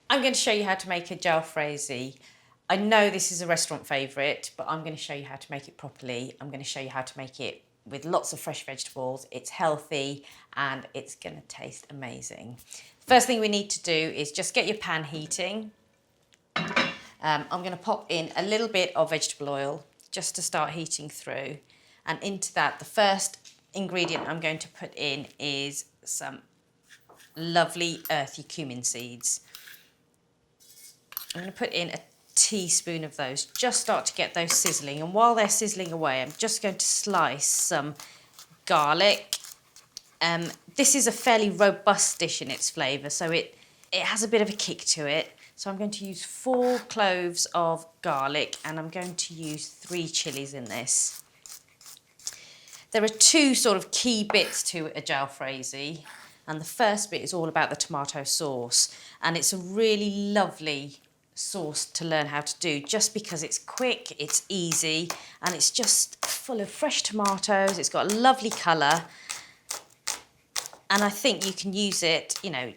I'm going to show you how to make a jalfrezi. I know this is a restaurant favourite, but I'm going to show you how to make it properly. I'm going to show you how to make it with lots of fresh vegetables. It's healthy and it's going to taste amazing. First thing we need to do is just get your pan heating. I'm going to pop in a little bit of vegetable oil just to start heating through. And into that, the first ingredient I'm going to put in is some lovely earthy cumin seeds. I'm going to put in a teaspoon of those, just start to get those sizzling. And while they're sizzling away, I'm just going to slice some garlic. This is a fairly robust dish in its flavour, so it has a bit of a kick to it. So I'm going to use 4 cloves of garlic and I'm going to use 3 chillies in this. There are 2 sort of key bits to a jalfrezi, and the first bit is all about the tomato sauce, and it's a really lovely sauce to learn how to do just because it's quick, it's easy, and it's just full of fresh tomatoes. It's got a lovely colour, and I think you can use it, you know,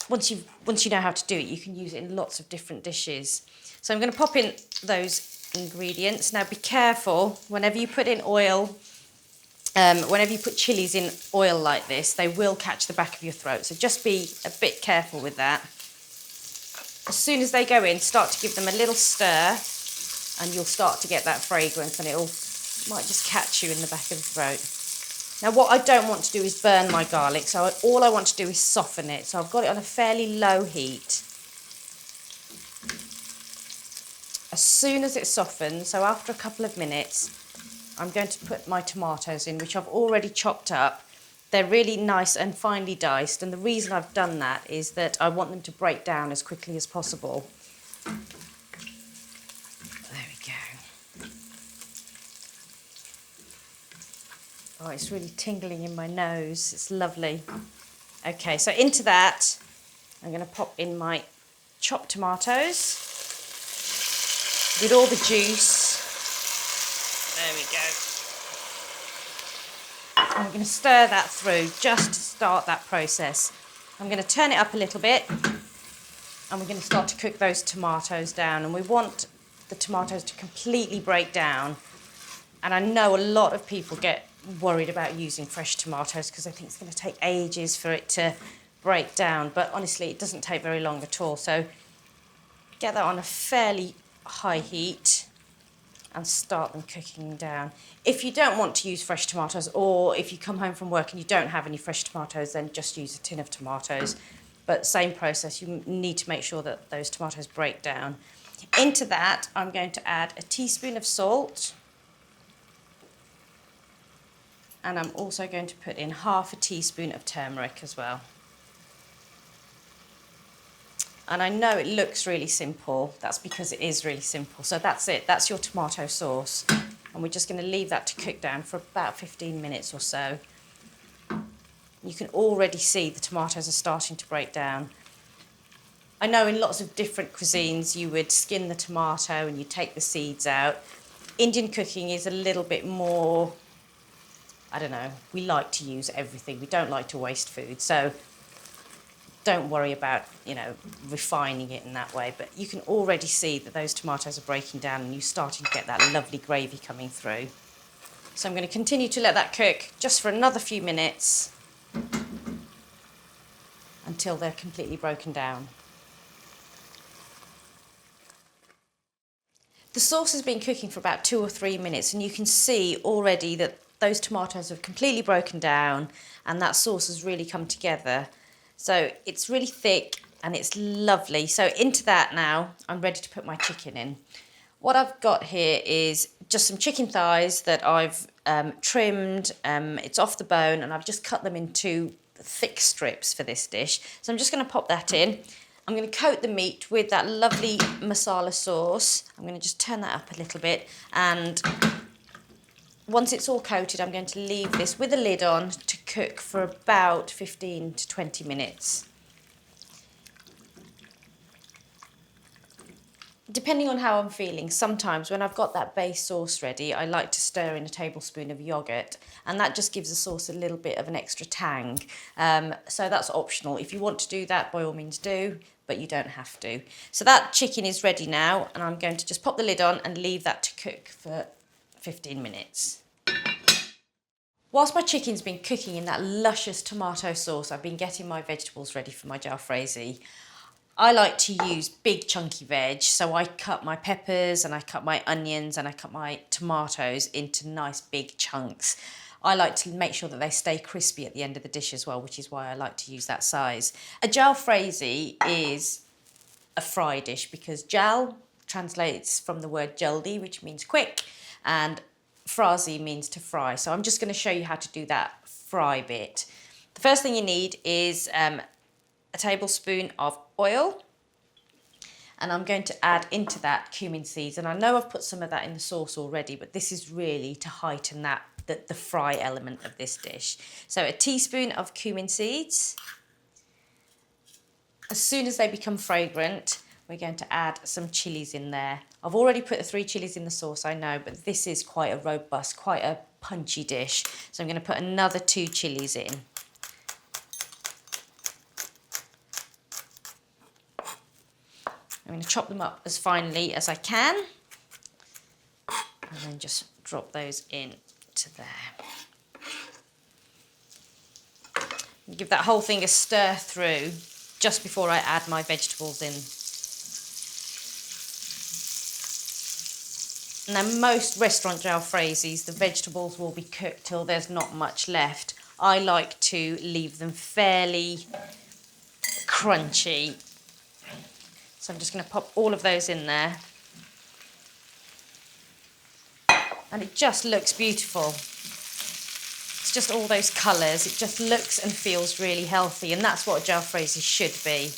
once you know how to do it, you can use it in lots of different dishes. So I'm going to pop in those ingredients. Now be careful whenever you put in oil. Whenever you put chillies in oil like this, they will catch the back of your throat. So just be a bit careful with that. As soon as they go in, start to give them a little stir and you'll start to get that fragrance and it might just catch you in the back of the throat. Now what I don't want to do is burn my garlic, so all I want to do is soften it. So I've got it on a fairly low heat. As soon as it softens, so after a couple of minutes, I'm going to put my tomatoes in, which I've already chopped up. They're really nice and finely diced, and the reason I've done that is that I want them to break down as quickly as possible. There we go. Oh, it's really tingling in my nose. It's lovely. Okay, so into that, I'm going to pop in my chopped tomatoes with all the juice. There we go. I'm going to stir that through just to start that process. I'm going to turn it up a little bit and we're going to start to cook those tomatoes down, and we want the tomatoes to completely break down. And I know a lot of people get worried about using fresh tomatoes because they think it's going to take ages for it to break down, but honestly it doesn't take very long at all. So get that on a fairly high heat and start them cooking down. If you don't want to use fresh tomatoes, or if you come home from work and you don't have any fresh tomatoes, then just use a tin of tomatoes. But same process, you need to make sure that those tomatoes break down. Into that, I'm going to add a teaspoon of salt. And I'm also going to put in half a teaspoon of turmeric as well. And I know it looks really simple, that's because it is really simple. So that's it, that's your tomato sauce. And we're just going to leave that to cook down for about 15 minutes or so. You can already see the tomatoes are starting to break down. I know in lots of different cuisines you would skin the tomato and you take the seeds out. Indian cooking is a little bit more, I don't know, we like to use everything. We don't like to waste food. So don't worry about, you know, refining it in that way, but you can already see that those tomatoes are breaking down and you're starting to get that lovely gravy coming through. So I'm going to continue to let that cook just for another few minutes until they're completely broken down. The sauce has been cooking for about 2 or 3 minutes and you can see already that those tomatoes have completely broken down and that sauce has really come together. So it's really thick and it's lovely. So into that now, I'm ready to put my chicken in. What I've got here is just some chicken thighs that I've trimmed. It's off the bone and I've just cut them into thick strips for this dish. So I'm just going to pop that in. I'm going to coat the meat with that lovely masala sauce. I'm going to just turn that up a little bit, and once it's all coated, I'm going to leave this with a lid on to cook for about 15 to 20 minutes. Depending on how I'm feeling, sometimes when I've got that base sauce ready, I like to stir in a tablespoon of yoghurt, and that just gives the sauce a little bit of an extra tang. So that's optional. If you want to do that, by all means do, but you don't have to. So that chicken is ready now, and I'm going to just pop the lid on and leave that to cook for 15 minutes. Whilst my chicken's been cooking in that luscious tomato sauce, I've been getting my vegetables ready for my jalfrezi. I like to use big chunky veg, so I cut my peppers and I cut my onions and I cut my tomatoes into nice big chunks. I like to make sure that they stay crispy at the end of the dish as well, which is why I like to use that size. A jalfrezi is a fry dish because jal translates from the word jaldi, which means quick, and frezi means to fry. So I'm just going to show you how to do that fry bit. The first thing you need is a tablespoon of oil, and I'm going to add into that cumin seeds, and I know I've put some of that in the sauce already, but this is really to heighten that the fry element of this dish. So a teaspoon of cumin seeds. As soon as they become fragrant, we're going to add some chillies in there. I've already put the 3 chillies in the sauce, I know, but this is quite a robust, quite a punchy dish. So I'm going to put another 2 chillies in. I'm going to chop them up as finely as I can, and then just drop those into there. And give that whole thing a stir through just before I add my vegetables in. Now, most restaurant jalfrezis, the vegetables will be cooked till there's not much left. I like to leave them fairly crunchy. So I'm just going to pop all of those in there. And it just looks beautiful. It's just all those colours. It just looks and feels really healthy, and that's what a jalfrezi should be.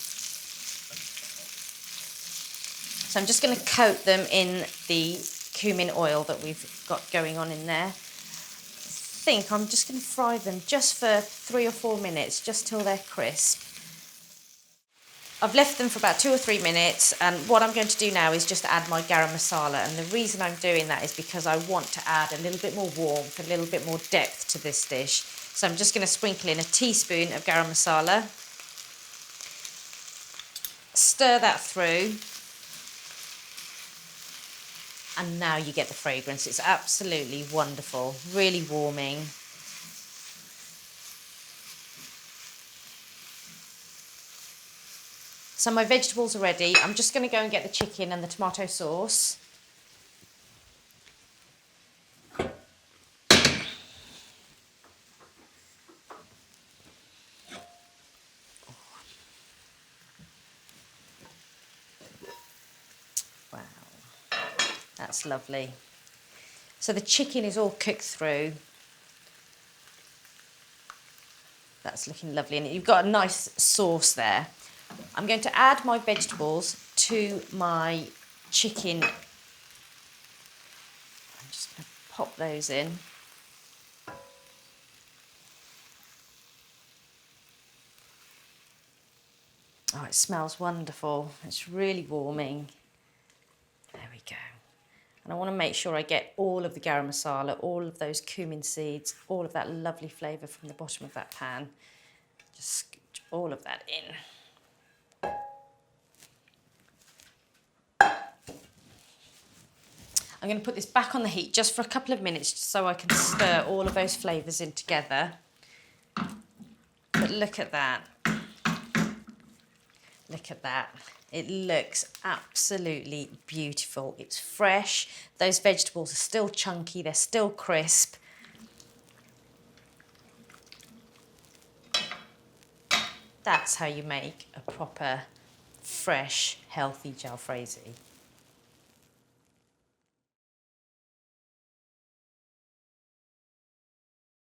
So I'm just going to coat them in the cumin oil that we've got going on in there. I think I'm just going to fry them just for 3 or 4 minutes, just till they're crisp. I've left them for about 2 or 3 minutes, and what I'm going to do now is just add my garam masala, and the reason I'm doing that is because I want to add a little bit more warmth, a little bit more depth to this dish. So I'm just going to sprinkle in a teaspoon of garam masala, stir that through, and now you get the fragrance. It's absolutely wonderful, really warming. So my vegetables are ready. I'm just going to go and get the chicken and the tomato sauce. Wow, that's lovely. So the chicken is all cooked through. That's looking lovely, and you've got a nice sauce there. I'm going to add my vegetables to my chicken. I'm just going to pop those in. Oh, it smells wonderful. It's really warming. There we go. And I want to make sure I get all of the garam masala, all of those cumin seeds, all of that lovely flavour from the bottom of that pan. Just scooch all of that in. I'm going to put this back on the heat just for a couple of minutes so I can stir all of those flavours in together. But look at that. Look at that. It looks absolutely beautiful. It's fresh. Those vegetables are still chunky. They're still crisp. That's how you make a proper, fresh, healthy jalfrezi.